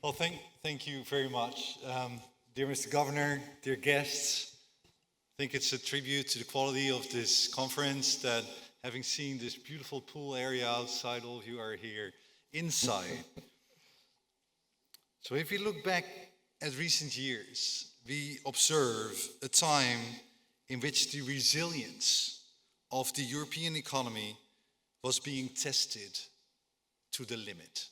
Well, thank you very much. Dear Mr. Governor, dear guests, I think it's a tribute to the quality of this conference that having seen this beautiful pool area outside, all of you are here inside. So if we look back at recent years, we observe a time in which the resilience of the European economy was being tested to the limit.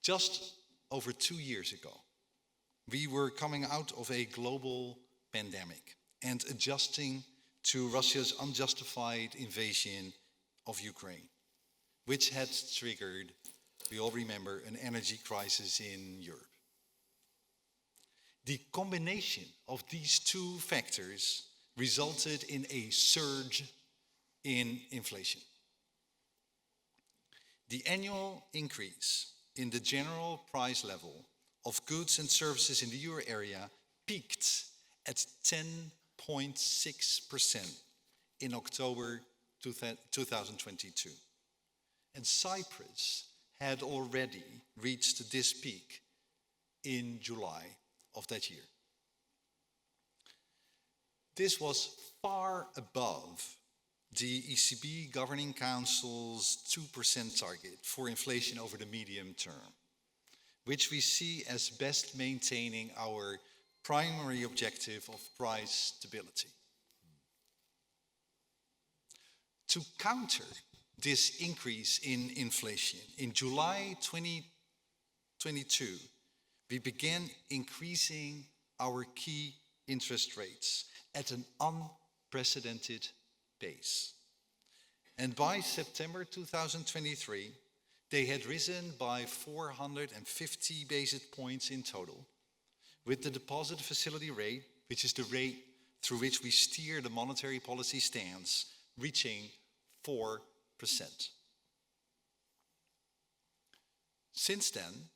Just over 2 years ago, we were coming out of a global pandemic and adjusting to Russia's unjustified invasion of Ukraine, which had triggered, we all remember, an energy crisis in Europe. The combination of these two factors resulted in a surge in inflation. The annual increase in the general price level of goods and services in the euro area peaked at 10.6% in October 2022. And Cyprus had already reached this peak in July of that year. This was far above the ECB Governing Council's 2% target for inflation over the medium term, which we see as best maintaining our primary objective of price stability. To counter this increase in inflation, in July 2022, we began increasing our key interest rates at an unprecedented pace. And by September 2023, they had risen by 450 basis points in total, with the deposit facility rate, which is the rate through which we steer the monetary policy stance, reaching 4%. Since then,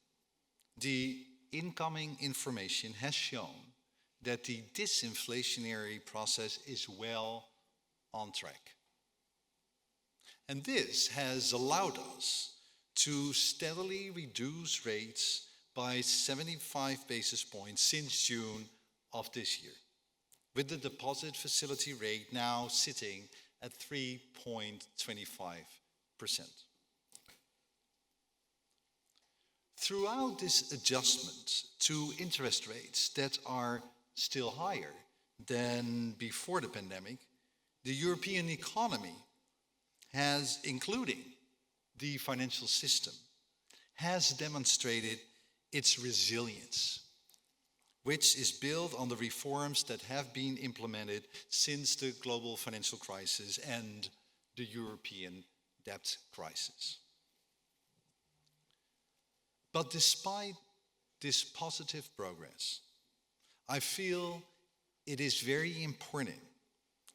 the incoming information has shown that the disinflationary process is well on track. And this has allowed us to steadily reduce rates by 75 basis points since June of this year, with the deposit facility rate now sitting at 3.25%. Throughout this adjustment to interest rates that are still higher than before the pandemic, the European economy has, including the financial system, has demonstrated its resilience, which is built on the reforms that have been implemented since the global financial crisis and the European debt crisis. But despite this positive progress, I feel it is very important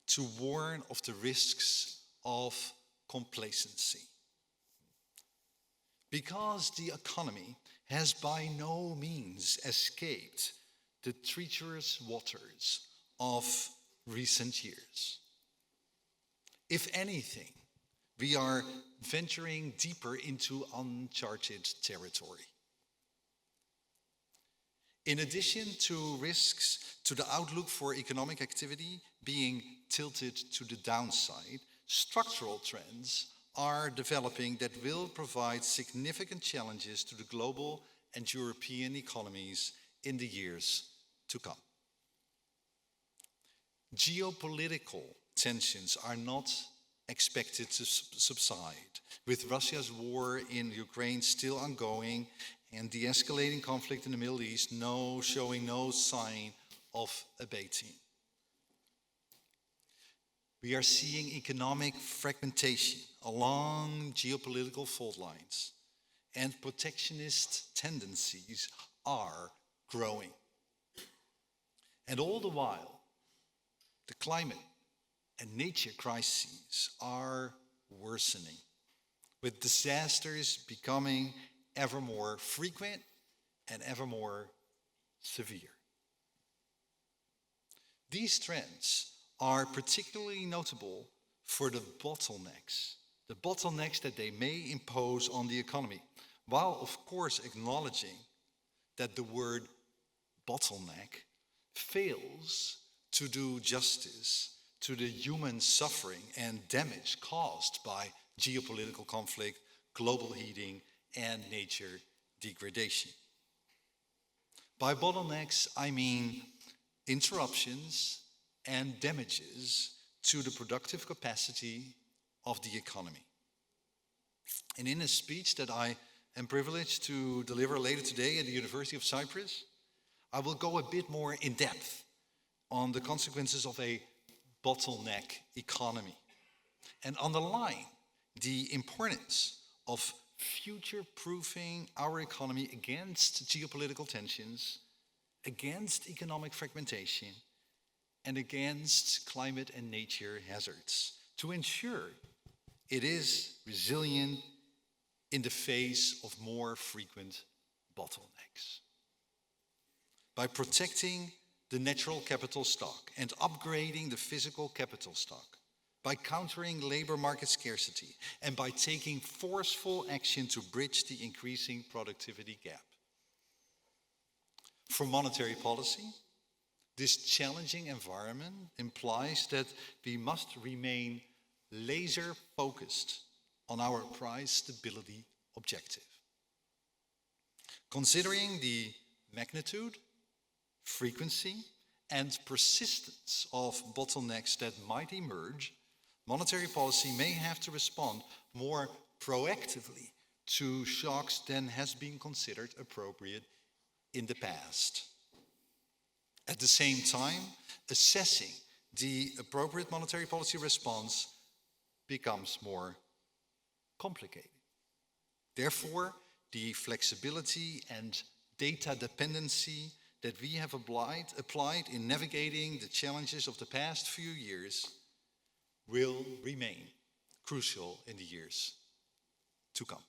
to warn of the risks of complacency. Because the economy has by no means escaped the treacherous waters of recent years. If anything, we are venturing deeper into uncharted territory. In addition to risks to the outlook for economic activity being tilted to the downside, structural trends are developing that will provide significant challenges to the global and European economies in the years to come. Geopolitical tensions are not expected to subside, with Russia's war in Ukraine still ongoing and the escalating conflict in the Middle East showing no sign of abating. We are seeing economic fragmentation along geopolitical fault lines, and protectionist tendencies are growing. And all the while, the climate and nature crises are worsening, with disasters becoming ever more frequent and ever more severe. These trends are particularly notable for the bottlenecks that they may impose on the economy, while of course acknowledging that the word bottleneck fails to do justice to the human suffering and damage caused by geopolitical conflict, global heating, and nature degradation. By bottlenecks, I mean interruptions and damages to the productive capacity of the economy. And in a speech that I am privileged to deliver later today at the University of Cyprus, I will go a bit more in depth on the consequences of a bottleneck economy and underline the importance of future-proofing our economy against geopolitical tensions, against economic fragmentation, and against climate and nature hazards, to ensure it is resilient in the face of more frequent bottlenecks. By protecting the natural capital stock and upgrading the physical capital stock, by countering labor market scarcity, and by taking forceful action to bridge the increasing productivity gap. For monetary policy, this challenging environment implies that we must remain laser-focused on our price stability objective. Considering the magnitude, frequency, and persistence of bottlenecks that might emerge, monetary policy may have to respond more proactively to shocks than has been considered appropriate in the past. At the same time, assessing the appropriate monetary policy response becomes more complicated. Therefore, the flexibility and data dependency that we have applied in navigating the challenges of the past few years will remain crucial in the years to come.